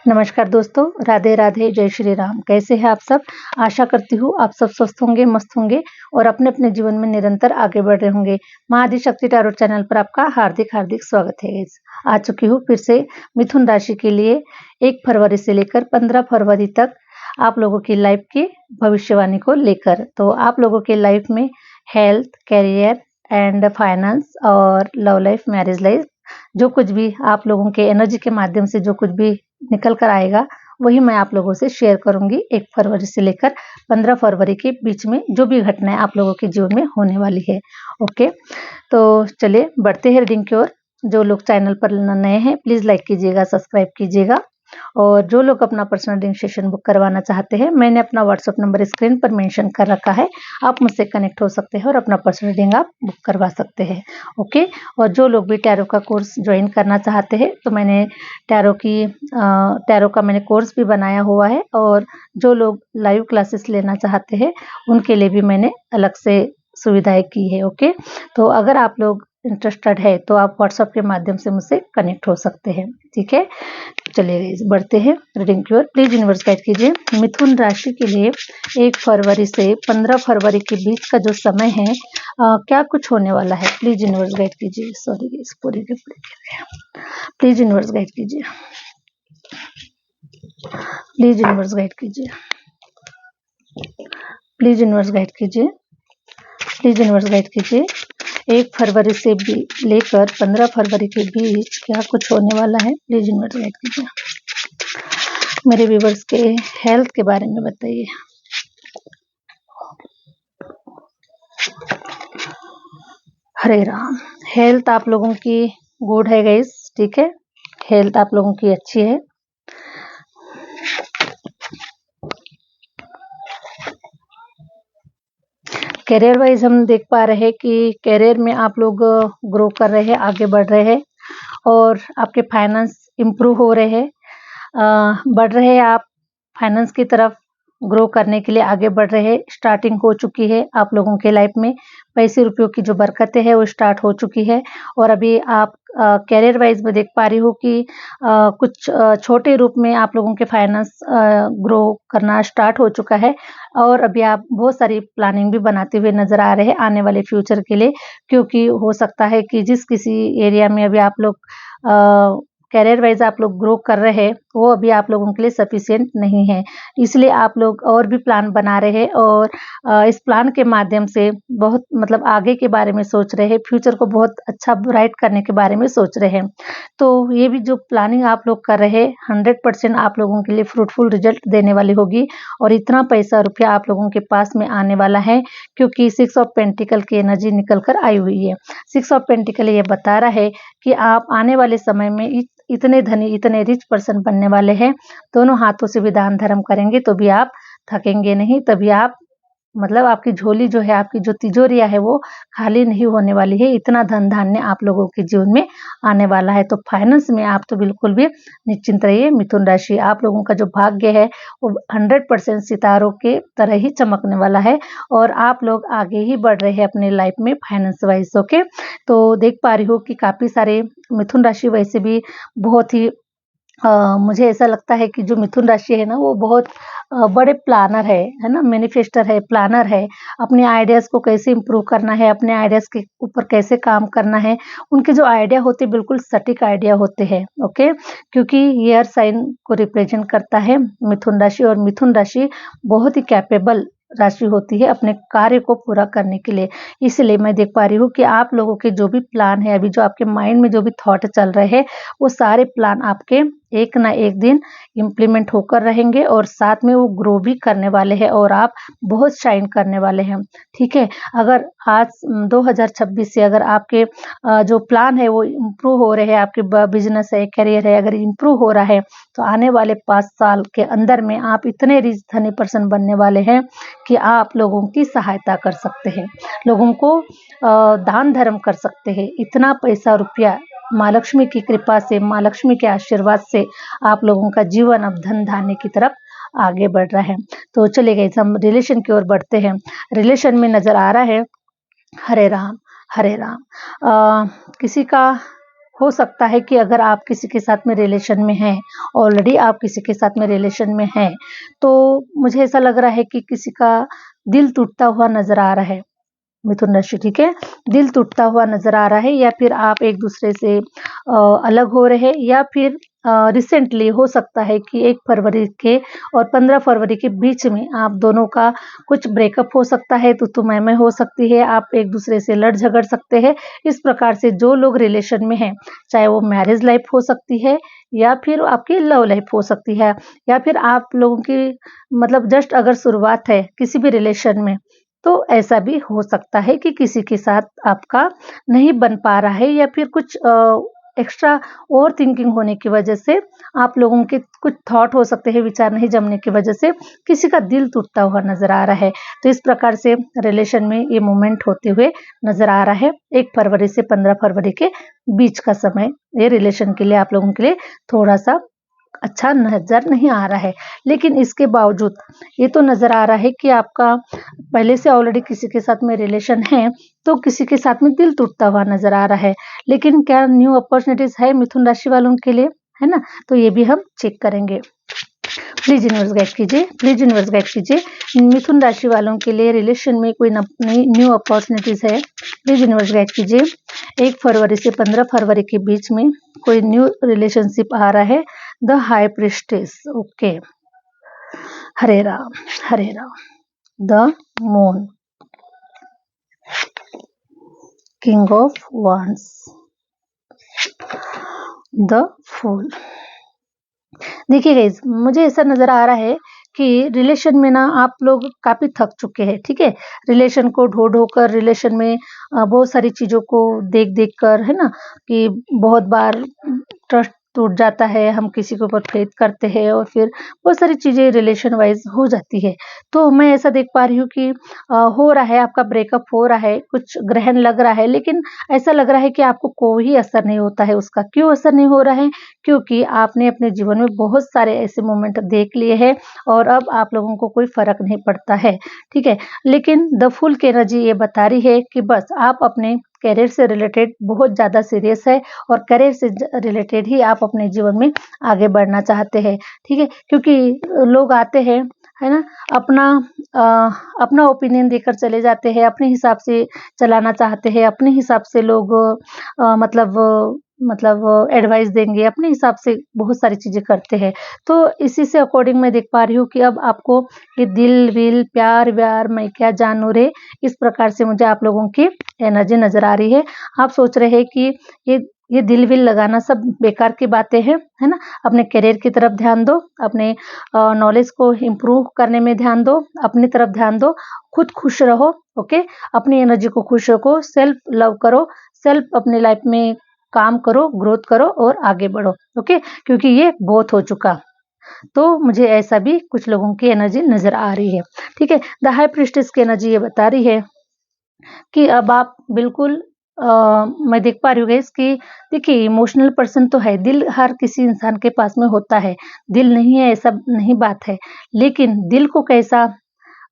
नमस्कार दोस्तों, राधे राधे, जय श्री राम। कैसे हैं आप सब? आशा करती हूँ आप सब स्वस्थ होंगे, मस्त होंगे और अपने-अपने जीवन में निरंतर आगे बढ़ रहे होंगे। माँ आदिशक्ति टैरो चैनल पर आपका हार्दिक स्वागत है गाइस। आ चुकी हूँ फिर से मिथुन राशि के लिए 1 फरवरी से लेकर 15 फरवरी तक आप लोगों की लाइफ की भविष्यवाणी को लेकर। तो आप लोगों के लाइफ में हेल्थ, करियर एंड फाइनेंस और लव लाइफ, मैरिज लाइफ, जो कुछ भी आप लोगों के एनर्जी के माध्यम से जो कुछ भी निकल कर आएगा वही मैं आप लोगों से शेयर करूंगी। 1 फरवरी से लेकर 15 फरवरी के बीच में जो भी घटनाएं आप लोगों के जीवन में होने वाली है। ओके, तो चलिए बढ़ते हैं रीडिंग की ओर। जो लोग चैनल पर नए हैं प्लीज लाइक कीजिएगा, सब्सक्राइब कीजिएगा और जो लोग अपना पर्सनल रीडिंग सेशन बुक करवाना चाहते हैं, मैंने अपना व्हाट्सएप नंबर स्क्रीन पर मेंशन कर रखा है। आप मुझसे कनेक्ट हो सकते हैं और अपना पर्सनल रीडिंग आप बुक करवा सकते हैं। ओके, और जो लोग भी टैरो का कोर्स ज्वाइन करना चाहते हैं तो मैंने टैरो का मैंने कोर्स भी बनाया हुआ है और जो लोग लाइव क्लासेस लेना चाहते हैं उनके लिए भी मैंने अलग से सुविधाएं की है। ओके, तो अगर आप लोग इंटरेस्टेड है तो आप व्हाट्सएप के माध्यम से मुझसे कनेक्ट हो सकते हैं। ठीक है, चलिए बढ़ते हैं रीडिंग की ओर। प्लीज यूनिवर्स गाइड कीजिए मिथुन राशि के लिए 1 फरवरी से 15 फरवरी के बीच का जो समय है, क्या कुछ होने वाला है। प्लीज यूनिवर्स गाइड कीजिए। सॉरी गाइस, पूरी के पूरी प्लीज यूनिवर्स गाइड कीजिए। प्लीज यूनिवर्स गाइड कीजिए। प्लीज यूनिवर्स गाइड कीजिए। प्लीज यूनिवर्स गाइड कीजिए 1 फरवरी से लेकर 15 फरवरी के बीच क्या कुछ होने वाला है। प्लीज यूनिवर्स गाइड कीजिए। मेरे व्यूवर्स के हेल्थ के बारे में बताइए। हरे राम। हेल्थ आप लोगों की गुड है गाइस। ठीक है, हेल्थ आप लोगों की अच्छी है। करियर वाइज हम देख पा रहे हैं कि करियर में आप लोग ग्रो कर रहे हैं, आगे बढ़ रहे हैं और आपके फाइनेंस इम्प्रूव हो रहे हैं, बढ़ रहे हैं। आप फाइनेंस की तरफ ग्रो करने के लिए आगे बढ़ रहे हैं। स्टार्टिंग हो चुकी है आप लोगों के लाइफ में, पैसे रुपयों की जो बरकतें हैं वो स्टार्ट हो चुकी है। और अभी आप करियर वाइज में देख पा रही हूँ कि कुछ छोटे रूप में आप लोगों के फाइनेंस ग्रो करना स्टार्ट हो चुका है और अभी आप बहुत सारी प्लानिंग भी बनाते हुए नजर आ रहे हैं आने वाले फ्यूचर के लिए, क्योंकि हो सकता है कि जिस किसी एरिया में अभी आप लोग करियर वाइज आप लोग ग्रो कर रहे हैं वो अभी आप लोगों के लिए सफिशिएंट नहीं है, इसलिए आप लोग और भी प्लान बना रहे हैं और इस प्लान के माध्यम से बहुत मतलब आगे के बारे में सोच रहे हैं, फ्यूचर को बहुत अच्छा ब्राइट करने के बारे में सोच रहे हैं। तो ये भी जो प्लानिंग आप लोग कर रहे हैं 100% आप लोगों के लिए फ्रूटफुल रिजल्ट देने वाली होगी और इतना पैसा रुपया आप लोगों के पास में आने वाला है, क्योंकि 6 ऑफ पेंटिकल की एनर्जी निकल कर आई हुई है। 6 ऑफ पेंटिकल ये बता रहा है कि आप आने वाले समय में इतने धनी, इतने रिच पर्सन बनने वाले हैं। दोनों हाथों से भी दान धर्म करेंगे तो भी आप थकेंगे नहीं, तभी आप मतलब आपकी झोली जो है, आपकी जो तिजोरियां है वो खाली नहीं होने वाली है। इतना धन धान्य आप लोगों के जीवन में आने वाला है। तो फाइनेंस में आप तो बिल्कुल भी निश्चिंत रहिए। मिथुन राशि आप लोगों का जो भाग्य है वो 100% सितारों के तरह ही चमकने वाला है और आप लोग आगे ही बढ़ रहे हैं अपने लाइफ में फाइनेंस वाइज। ओके, तो देख पा रही हूँ कि काफी सारे मिथुन राशि वैसे भी बहुत ही मुझे ऐसा लगता है कि जो मिथुन राशि है ना वो बहुत बड़े प्लानर है ना, मैनिफेस्टर है, प्लानर है। अपने आइडियाज को कैसे इम्प्रूव करना है, अपने आइडियाज के ऊपर कैसे काम करना है, उनके जो आइडिया होते हैं बिल्कुल सटीक आइडिया होते हैं। ओके, क्योंकि एयर साइन को रिप्रेजेंट करता है मिथुन राशि और मिथुन राशि बहुत ही कैपेबल राशि होती है अपने कार्य को पूरा करने के लिए। इसलिए मैं देख पा रही हूँ कि आप लोगों के जो भी प्लान है, अभी जो आपके माइंड में जो भी थॉट चल रहे हैं वो सारे प्लान आपके एक ना एक दिन इम्प्लीमेंट होकर रहेंगे और साथ में वो ग्रो भी करने वाले हैं और आप बहुत शाइन करने वाले हैं। ठीक है, अगर आज 2026 से अगर आपके जो प्लान है वो इम्प्रूव हो रहे हैं, आपके बिजनेस है, करियर है, अगर इम्प्रूव हो रहा है तो आने वाले 5 साल के अंदर में आप इतने रिच धनी पर्सन बनने वाले हैं कि आप लोगों की सहायता कर सकते हैं, लोगों को दान धर्म कर सकते हैं। इतना पैसा रुपया माँ लक्ष्मी की कृपा से, माँ लक्ष्मी के आशीर्वाद से आप लोगों का जीवन अब धन धान्य की तरफ आगे बढ़ रहा है। तो चले गए हम रिलेशन की ओर बढ़ते हैं। रिलेशन में नजर आ रहा है हरे राम हरे राम। किसी का हो सकता है कि अगर आप किसी के साथ में रिलेशन में हैं, ऑलरेडी आप किसी के साथ में रिलेशन में हैं, तो मुझे ऐसा लग रहा है कि किसी का दिल टूटता हुआ नज़र आ रहा है। मिथुन राशि, ठीक है, दिल टूटता हुआ नजर आ रहा है, या फिर आप एक दूसरे से अलग हो रहे हैं, या फिर रिसेंटली हो सकता है कि 1 फरवरी के और 15 फरवरी के बीच में आप दोनों का कुछ ब्रेकअप हो सकता है, तो मैं हो सकती है, आप एक दूसरे से लड़ झगड़ सकते हैं। इस प्रकार से जो लोग रिलेशन में हैं, चाहे वो मैरिज लाइफ हो सकती है या फिर आपकी लव लाइफ हो सकती है, या फिर आप लोगों की मतलब जस्ट अगर शुरुआत है किसी भी रिलेशन में, तो ऐसा भी हो सकता है कि किसी के साथ आपका नहीं बन पा रहा है, या फिर कुछ एक्स्ट्रा ओवर थिंकिंग होने की वजह से आप लोगों के कुछ थॉट हो सकते हैं, विचार नहीं जमने की वजह से किसी का दिल टूटता हुआ नजर आ रहा है। तो इस प्रकार से रिलेशन में ये मोमेंट होते हुए नजर आ रहा है। 1 फरवरी से 15 फरवरी के बीच का समय ये रिलेशन के लिए आप लोगों के लिए थोड़ा सा अच्छा नजर नहीं आ रहा है। लेकिन इसके बावजूद ये तो नजर आ रहा है कि आपका पहले से ऑलरेडी किसी के साथ में रिलेशन है, तो किसी के साथ में दिल टूटता हुआ नजर आ रहा है। लेकिन क्या न्यू अपॉर्चुनिटीज है मिथुन राशि वालों के लिए, है ना? तो ये भी हम चेक करेंगे। प्लीज यूनिवर्स गाइड कीजिए, प्लीज यूनिवर्स गाइड कीजिए, मिथुन राशि वालों के लिए रिलेशन में कोई नई न्यू अपॉर्चुनिटीज है, प्लीज यूनिवर्स गाइड कीजिए। 1 फरवरी से 15 फरवरी के बीच में कोई न्यू रिलेशनशिप आ रहा है। The high priestess, okay, Hare Ram Hare Ram. The moon, king of wands, the fool. देखिए गाइस, मुझे ऐसा नजर आ रहा है कि रिलेशन में ना आप लोग काफी थक चुके हैं, ठीक है? रिलेशन को ढो ढो कर, रिलेशन में बहुत सारी चीजों को देख देख कर, है ना, कि बहुत बार ट्रस्ट टूट जाता है, हम किसी के ऊपर फेथ करते हैं और फिर बहुत सारी चीजें रिलेशन वाइज हो जाती है। तो मैं ऐसा देख पा रही हूँ कि हो रहा है, आपका ब्रेकअप हो रहा है, कुछ ग्रहण लग रहा है, लेकिन ऐसा लग रहा है कि आपको कोई असर नहीं होता है उसका। क्यों असर नहीं हो रहा है? क्योंकि आपने अपने जीवन में बहुत सारे ऐसे मोमेंट देख लिए हैं और अब आप लोगों को कोई फर्क नहीं पड़ता है, ठीक है? लेकिन द फुल की एनर्जी ये बता रही है कि बस आप अपने करियर से रिलेटेड बहुत ज़्यादा सीरियस है और करियर से रिलेटेड ही आप अपने जीवन में आगे बढ़ना चाहते हैं, ठीक है? क्योंकि लोग आते हैं, है ना, अपना अपना ओपिनियन देकर चले जाते हैं, अपने हिसाब से चलाना चाहते हैं, अपने हिसाब से लोग मतलब एडवाइस देंगे, अपने हिसाब से बहुत सारी चीज़ें करते हैं। तो इसी से अकॉर्डिंग मैं देख पा रही हूँ कि अब आपको ये दिल-विल, प्यार-व्यार, मैं क्या जानू रे, इस प्रकार से मुझे आप लोगों की एनर्जी नज़र आ रही है। आप सोच रहे हैं कि ये दिल-विल लगाना सब बेकार की बातें हैं, है ना? अपने करियर की तरफ ध्यान दो, अपने नॉलेज को इम्प्रूव करने में ध्यान दो, अपनी तरफ ध्यान दो, खुद खुश रहो, ओके? अपनी एनर्जी को खुश रखो, सेल्फ लव करो, सेल्फ अपनी लाइफ में काम करो, ग्रोथ करो और आगे बढ़ो, ओके? क्योंकि ये बहुत हो चुका। तो मुझे ऐसा भी कुछ लोगों की एनर्जी नज़र आ रही है, ठीक है? द हाई प्रीस्टेस की एनर्जी ये बता रही है कि अब आप बिल्कुल मैं देख पा रही हूँ गाइस कि देखिए, इमोशनल पर्सन तो है, दिल हर किसी इंसान के पास में होता है, दिल नहीं है ऐसा नहीं बात है, लेकिन दिल को कैसा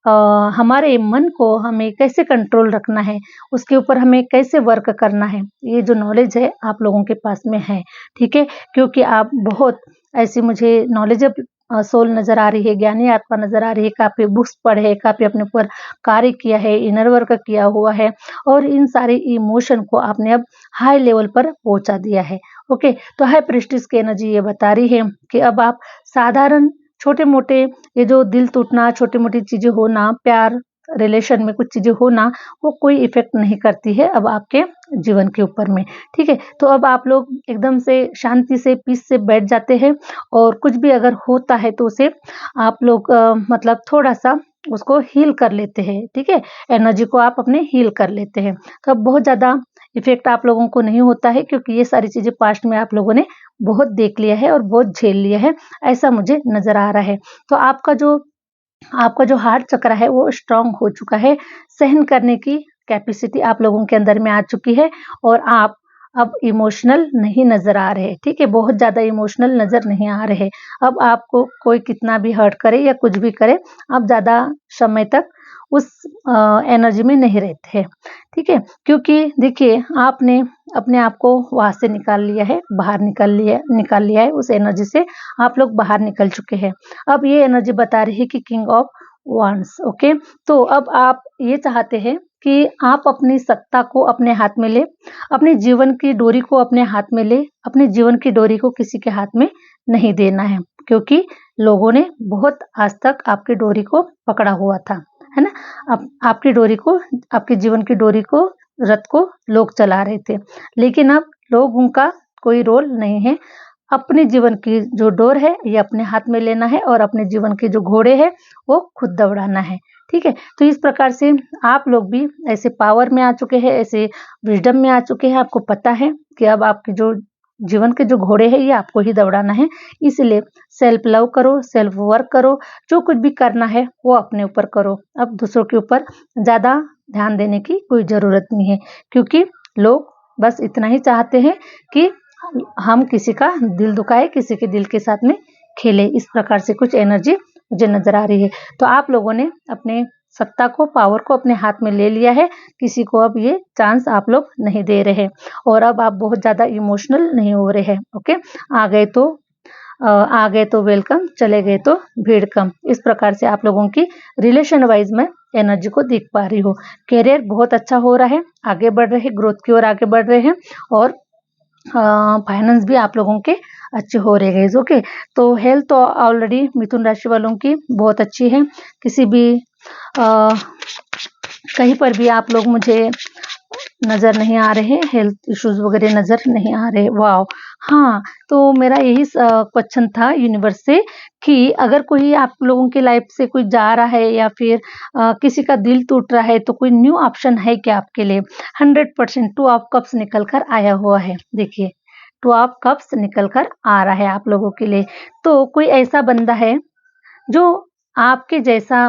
अ, हमारे मन को हमें कैसे कंट्रोल रखना है, उसके ऊपर हमें कैसे वर्क करना है, ये जो नॉलेज है आप लोगों के पास में है, ठीक है? क्योंकि आप बहुत ऐसी मुझे नॉलेजेबल सोल नज़र आ रही है, ज्ञानी आत्मा नज़र आ रही है, काफ़ी बुक्स पढ़े हैं, काफ़ी अपने ऊपर कार्य किया है, इनर वर्क किया हुआ है और इन सारे इमोशन को आपने अब हाई लेवल पर पहुँचा दिया है, ओके? तो हाई प्रीस्टेस की एनर्जी ये बता रही है कि अब आप साधारण छोटे-मोटे ये जो दिल टूटना, छोटी-मोटी चीज़ें होना, प्यार, रिलेशन में कुछ चीज़ें होना, वो कोई इफ़ेक्ट नहीं करती है अब आपके जीवन के ऊपर में, ठीक है? तो अब आप लोग एकदम से शांति से, पीस से बैठ जाते हैं और कुछ भी अगर होता है तो उसे आप लोग मतलब थोड़ा-सा उसको हील कर लेते हैं, ठीक है? एनर्जी को आप अपने हील कर लेते हैं। तो अब बहुत ज़्यादा इफ़ेक्ट आप लोगों को नहीं होता है क्योंकि ये सारी चीज़ें पास्ट में आप लोगों ने बहुत देख लिया है और बहुत झेल लिया है, ऐसा मुझे नज़र आ रहा है। तो आपका जो हार्ट चक्र है वो स्ट्रॉन्ग हो चुका है, सहन करने की कैपेसिटी आप लोगों के अंदर में आ चुकी है और आप अब इमोशनल नहीं नज़र आ रहे, ठीक है? बहुत ज़्यादा इमोशनल नज़र नहीं आ रहे। अब आपको कोई कितना भी हर्ट करे या कुछ भी करे, आप ज़्यादा समय तक उस एनर्जी में नहीं रहते हैं, ठीक है। क्योंकि देखिए आपने अपने आप को वहाँ से निकाल लिया है, बाहर निकाल लिया है, उस एनर्जी से आप लोग बाहर निकल चुके हैं। अब ये एनर्जी बता रही है कि किंग ऑफ वांड्स, ओके। तो अब आप ये चाहते हैं कि आप अपनी सत्ता को अपने हाथ में ले, अपने जीवन की डोरी को अपने हाथ में ले, अपने जीवन की डोरी को किसी के हाथ में नहीं देना है, क्योंकि लोगों ने बहुत आज तक आपकी डोरी को पकड़ा हुआ था, है ना। आपकी डोरी को, आपके जीवन की डोरी को, रथ को लोग चला रहे थे, लेकिन अब लोगों का कोई रोल नहीं है। अपने जीवन की जो डोर है ये अपने हाथ में लेना है और अपने जीवन के जो घोड़े हैं वो खुद दौड़ाना है, ठीक है। तो इस प्रकार से आप लोग भी ऐसे पावर में आ चुके हैं, ऐसे विजडम में आ चुके हैं। आपको पता है कि अब आपके जो जीवन के जो घोड़े हैं ये आपको ही दौड़ाना है। इसलिए सेल्फ लव करो, सेल्फ वर्क करो, जो कुछ भी करना है वो अपने ऊपर करो। अब दूसरों के ऊपर ज़्यादा ध्यान देने की कोई ज़रूरत नहीं है, क्योंकि लोग बस इतना ही चाहते हैं कि हम किसी का दिल दुखाए, किसी के दिल के साथ में खेले। इस प्रकार से कुछ एनर्जी मुझे नजर आ रही है। तो आप लोगों ने अपने सत्ता को, पावर को अपने हाथ में ले लिया है, किसी को अब ये चांस आप लोग नहीं दे रहे और अब आप बहुत ज्यादा इमोशनल नहीं हो रहे हैं, ओके। आ गए तो वेलकम, चले गए तो भीड़ कम। इस प्रकार से आप लोगों की रिलेशन वाइज में एनर्जी को देख पा रही हूँ। करियर बहुत अच्छा हो रहा है, आगे बढ़ रहे हैं, ग्रोथ की ओर आगे बढ़ रहे हैं और फाइनेंस भी आप लोगों के अच्छे हो रहे हैं, ओके। तो हेल्थ तो ऑलरेडी मिथुन राशि वालों की बहुत अच्छी है। किसी भी कहीं पर भी आप लोग मुझे नजर नहीं आ रहे, हेल्थ इश्यूज वगैरह नजर नहीं आ रहे। वाह, हाँ, तो मेरा यही क्वेश्चन था यूनिवर्स से कि अगर कोई आप लोगों की लाइफ से कोई जा रहा है या फिर किसी का दिल टूट रहा है तो कोई न्यू ऑप्शन है क्या आपके लिए। 100% 2 ऑफ कप्स निकल कर आया हुआ है। देखिए 2 ऑफ कप्स निकल कर आ रहा है आप लोगों के लिए। तो कोई ऐसा बंदा है जो आपके जैसा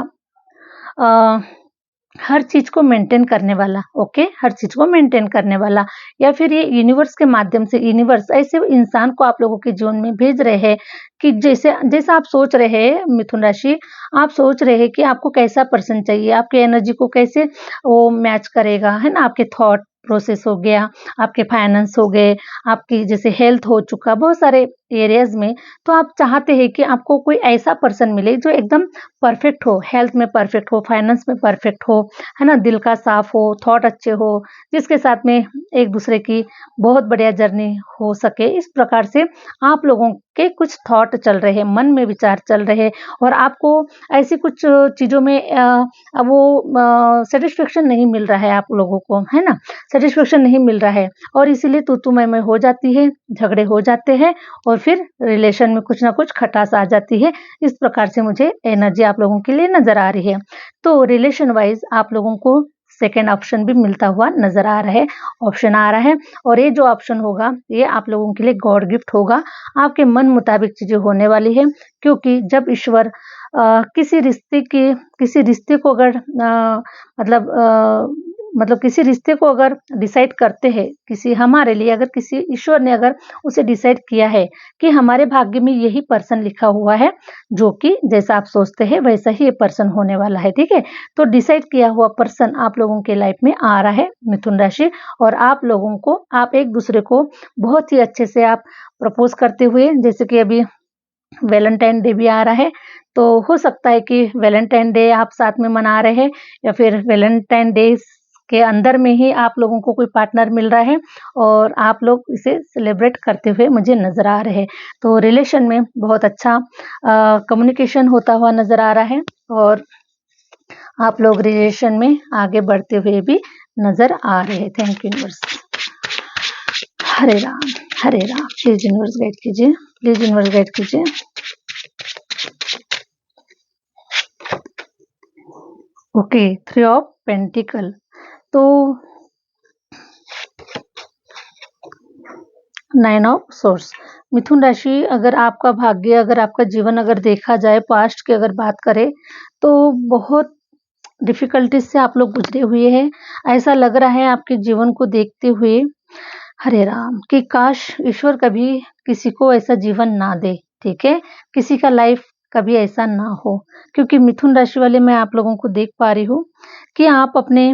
हर चीज को मेंटेन करने वाला, ओके, हर चीज को मेंटेन करने वाला, या फिर ये यूनिवर्स के माध्यम से यूनिवर्स ऐसे इंसान को आप लोगों के जीवन में भेज रहे हैं कि जैसा आप सोच रहे हैं मिथुन राशि, आप सोच रहे हैं कि आपको कैसा पर्सन चाहिए, आपके एनर्जी को कैसे वो मैच करेगा, है ना। आपके थॉट प्रोसेस हो गया, आपके फाइनेंस हो गए, आपकी जैसे हेल्थ हो चुका, बहुत सारे एरियाज में। तो आप चाहते हैं कि आपको कोई ऐसा पर्सन मिले जो एकदम परफेक्ट हो, हेल्थ में परफेक्ट हो, फाइनेंस में परफेक्ट हो, है ना, दिल का साफ हो, थॉट अच्छे हो, जिसके साथ में एक दूसरे की बहुत बढ़िया जर्नी हो सके। इस प्रकार से आप लोगों के कुछ थॉट चल रहे हैं, मन में विचार चल रहे हैं और आपको ऐसी कुछ चीज़ों में अब वो सेटिस्फेक्शन नहीं मिल रहा है आप लोगों को, है ना, सेटिस्फेक्शन नहीं मिल रहा है और इसीलिए तू मैं हो जाती है, झगड़े हो जाते हैं और फिर रिलेशन में कुछ ना कुछ खटास आ जाती है। इस प्रकार से मुझे एनर्जी आप लोगों के लिए नजर आ रही है। तो रिलेशन वाइज आप लोगों को सेकेंड ऑप्शन भी मिलता हुआ नजर आ रहा है, ऑप्शन आ रहा है और ये जो ऑप्शन होगा ये आप लोगों के लिए गॉड गिफ्ट होगा। आपके मन मुताबिक चीजें होने वाली है, क्योंकि जब ईश्वर किसी रिश्ते को अगर मतलब किसी रिश्ते को अगर डिसाइड करते हैं, किसी हमारे लिए अगर किसी ईश्वर ने अगर उसे डिसाइड किया है कि हमारे भाग्य में यही पर्सन लिखा हुआ है, जो कि जैसा आप सोचते हैं वैसा ही ये पर्सन होने वाला है, ठीक है। तो डिसाइड किया हुआ पर्सन आप लोगों के लाइफ में आ रहा है मिथुन राशि और आप लोगों को, आप एक दूसरे को बहुत ही अच्छे से आप प्रपोज करते हुए, जैसे कि अभी वैलेंटाइन डे भी आ रहा है, तो हो सकता है कि वैलेंटाइन डे आप साथ में मना रहे हैं या फिर वैलेंटाइन डे के अंदर में ही आप लोगों को कोई पार्टनर मिल रहा है और आप लोग इसे सेलिब्रेट करते हुए मुझे नजर आ रहे हैं। तो रिलेशन में बहुत अच्छा कम्युनिकेशन होता हुआ नजर आ रहा है और आप लोग रिलेशन में आगे बढ़ते हुए भी नजर आ रहे हैं। Thank you universe. Hare Ram, Hare Ram. Please universe guide कीजिए, प्लीज यूनिवर्स गाइड कीजिए। Okay, 3 of pentacle. तो 9 ऑफ सोर्स। मिथुन राशि, अगर आपका भाग्य, अगर आपका जीवन अगर देखा जाए, पास्ट की अगर बात करें तो बहुत डिफिकल्टीज से आप लोग गुजरे हुए हैं। ऐसा लग रहा है आपके जीवन को देखते हुए, हरे राम, कि काश ईश्वर कभी किसी को ऐसा जीवन ना दे, ठीक है। किसी का लाइफ कभी ऐसा ना हो, क्योंकि मिथुन राशि वाले मैं आप लोगों को देख पा रही हूँ कि आप अपने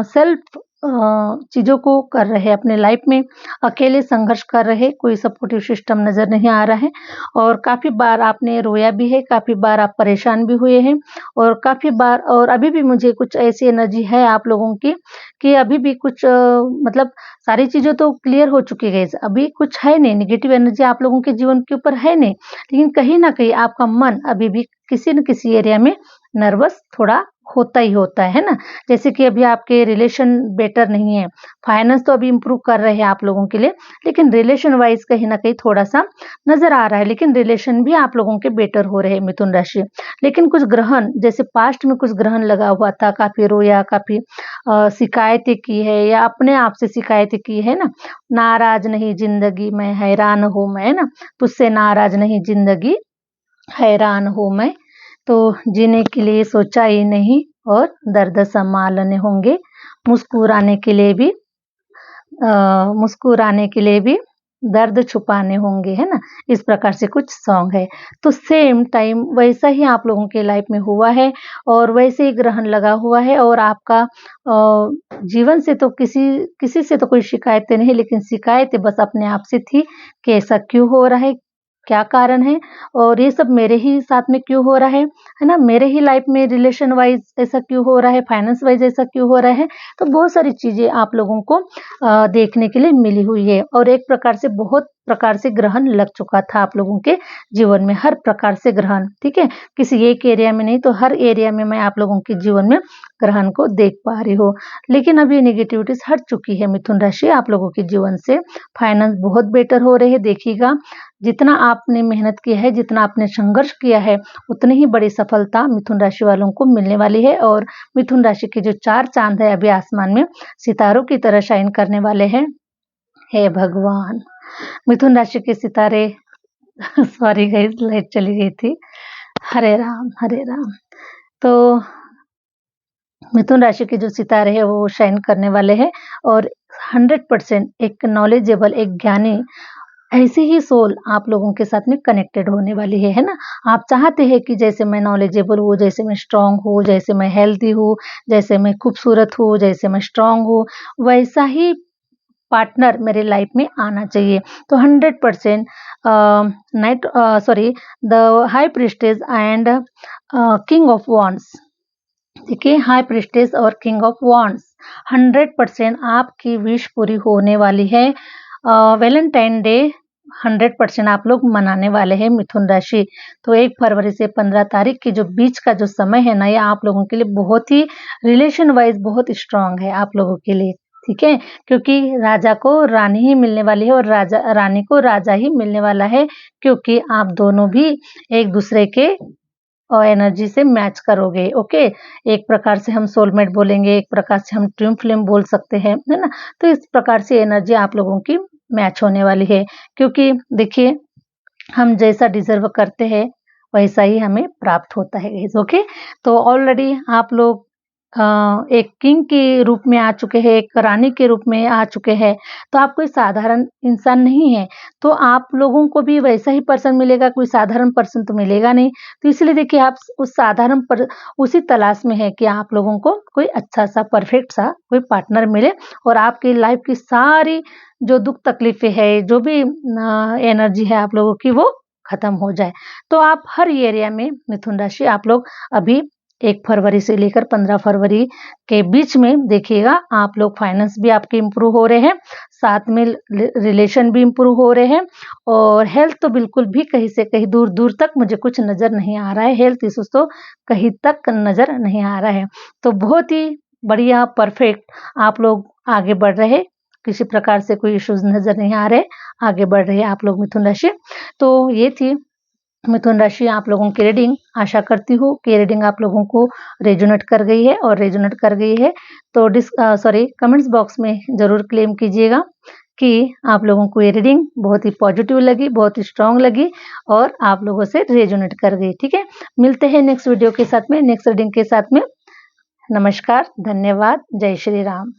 सेल्फ चीज़ों को कर रहे हैं, अपने लाइफ में अकेले संघर्ष कर रहे, कोई सपोर्टिव सिस्टम नज़र नहीं आ रहा है और काफ़ी बार आपने रोया भी है, काफ़ी बार आप परेशान भी हुए हैं और काफ़ी बार और अभी भी मुझे कुछ ऐसी एनर्जी है आप लोगों की कि अभी भी कुछ मतलब सारी चीज़ें तो क्लियर हो चुकी है, अभी कुछ है नहीं, नेगेटिव एनर्जी आप लोगों के जीवन के ऊपर है नहीं, लेकिन कहीं न कहीं आपका मन अभी भी किसी न किसी एरिया में नर्वस थोड़ा होता ही होता है ना? जैसे कि अभी आपके रिलेशन बेटर नहीं है, फाइनेंस तो अभी इम्प्रूव कर रहे हैं आप लोगों के लिए, लेकिन रिलेशन वाइज़ कहीं न कहीं थोड़ा-सा नज़र आ रहा है, लेकिन रिलेशन भी आप लोगों के बेटर हो रहे हैं मिथुन राशि। लेकिन कुछ ग्रहण जैसे पास्ट में कुछ ग्रहण लगा हुआ था, काफ़ी रोया, काफ़ी शिकायतें की है या अपने आप से शिकायतें की है ना? नाराज़ नहीं ज़िंदगी मैं हैरान हूँ मैं, है ना? तुझसे नाराज़ नहीं ज़िंदगी हैरान हूँ मैं, तो जीने के लिए सोचा ही नहीं और दर्द सँभालने होंगे, मुस्कुराने के लिए भी मुस्कुराने के लिए भी दर्द छुपाने होंगे, है ना? इस प्रकार से कुछ सॉन्ग है। तो सेम टाइम वैसा ही आप लोगों के लाइफ में हुआ है और वैसे ही ग्रहण लगा हुआ है और आपका जीवन से तो किसी से तो कोई शिकायतें नहीं, लेकिन शिकायतें बस अपने आप से थी कि ऐसा क्यों हो रहा है? क्या कारण है? और ये सब मेरे ही साथ में क्यों हो रहा है ना? मेरे ही लाइफ में रिलेशन वाइज़ ऐसा क्यों हो रहा है? फाइनेंस वाइज़ ऐसा क्यों हो रहा है? तो बहुत सारी चीज़ें आप लोगों को देखने के लिए मिली हुई है और एक प्रकार से बहुत प्रकार से ग्रहण लग चुका था आप लोगों के जीवन में, हर प्रकार से ग्रहण, ठीक है? किसी एक एरिया में नहीं तो हर एरिया में मैं आप लोगों के जीवन में ग्रहण को देख पा रही हूँ। लेकिन अब ये नेगेटिविटीज़ हट चुकी है मिथुन राशि आप लोगों के जीवन से, फाइनेंस बहुत बेटर हो रहे हैं देखिएगा, जितना आपने मेहनत किया है, जितना आपने संघर्ष किया है, उतनी ही बड़ी सफलता मिथुन राशि वालों को मिलने वाली है और मिथुन राशि के जो 4 चाँद है अभी आसमान में सितारों की तरह शाइन करने वाले हैं। हे भगवान! मिथुन राशि के सितारे सॉरी गाइस लाइट चली गई थी। हरे राम, हरे राम। तो मिथुन राशि के जो सितारे हैं वो शाइन करने वाले हैं और 100% एक नॉलेजेबल, एक ज्ञानी ऐसी ही सोल आप लोगों के साथ में कनेक्टेड होने वाली है ना? आप चाहते हैं कि जैसे मैं नॉलेजेबल हूँ, जैसे मैं स्ट्रॉन्ग हूँ, जैसे मैं हेल्दी हूँ, जैसे मैं खूबसूरत हूँ, जैसे मैं स्ट्रॉन्ग हूँ, वैसा ही पार्टनर मेरे लाइफ में आना चाहिए। तो 100% the high priestess and king of wands, देखिए हाई प्रीस्टेस और किंग ऑफ वांड्स 100% आपकी विश पूरी होने वाली है। वैलेंटाइन डे 100% आप लोग मनाने वाले हैं मिथुन राशि। तो 1 फरवरी से 15 तारीख के जो बीच का जो समय है ना, ये आप लोगों के लिए बहुत ही रिलेशन वाइज़ बहुत स्ट्रॉन्ग है आप लोगों के लिए, ठीक है? क्योंकि राजा को रानी ही मिलने वाली है और रानी को राजा ही मिलने वाला है, क्योंकि आप दोनों भी एक-दूसरे के एनर्जी से मैच करोगे, ओके? एक प्रकार से हम सोलमेट बोलेंगे, एक प्रकार से हम ट्विन फ्लेम बोल सकते हैं, है ना? तो इस प्रकार से एनर्जी आप लोगों की मैच होने वाली है, क्योंकि देखिए हम जैसा डिज़र्व करते हैं, वैसा ही हमें प्राप्त होता है गाइज़, ओके? तो ऑलरेडी आप लोग एक किंग के रूप में आ चुके हैं, एक रानी के रूप में आ चुके हैं, तो आप कोई साधारण इंसान नहीं है, तो आप लोगों को भी वैसा ही पर्सन मिलेगा, कोई साधारण पर्सन तो मिलेगा नहीं। तो इसलिए देखिए आप उस साधारण पर उसी तलाश में है कि आप लोगों को कोई अच्छा-सा, परफेक्ट-सा कोई पार्टनर मिले और आपकी लाइफ़ की सारी जो दुःख तकलीफ़ें है, जो भी एनर्जी है आप लोगों की वो खत्म हो जाए। तो आप हर एरिया में मिथुन राशि आप लोग अभी 1 फरवरी से लेकर 15 फरवरी के बीच में देखिएगा आप लोग फाइनेंस भी आपके इम्प्रूव हो रहे हैं, साथ में रिलेशन भी इम्प्रूव हो रहे हैं और हेल्थ तो बिल्कुल भी कहीं से कहीं दूर-दूर तक मुझे कुछ नज़र नहीं आ रहा है, हेल्थ इश्यूज़ तो कहीं तक नज़र नहीं आ रहा है। तो बहुत ही बढ़िया परफेक्ट आप लोग आगे बढ़ रहे हैं, किसी प्रकार से कोई इश्यूज़ नज़र नहीं आ रहे, आगे बढ़ रहे हैं आप लोग मिथुन राशि। तो ये थी मिथुन राशि आप लोगों की रीडिंग। आशा करती हूँ कि रीडिंग आप लोगों को रेजोनेट कर गई है और रेजोनेट कर गई है तो कमेंट्स बॉक्स में ज़रूर क्लेम कीजिएगा कि आप लोगों को ये रीडिंग बहुत ही पॉजिटिव लगी, बहुत ही स्ट्रॉन्ग लगी और आप लोगों से रेजोनेट कर गई, ठीक है? मिलते हैं नेक्स्ट वीडियो के साथ में, नेक्स्ट रीडिंग के साथ में। नमस्कार, धन्यवाद, जय श्री राम।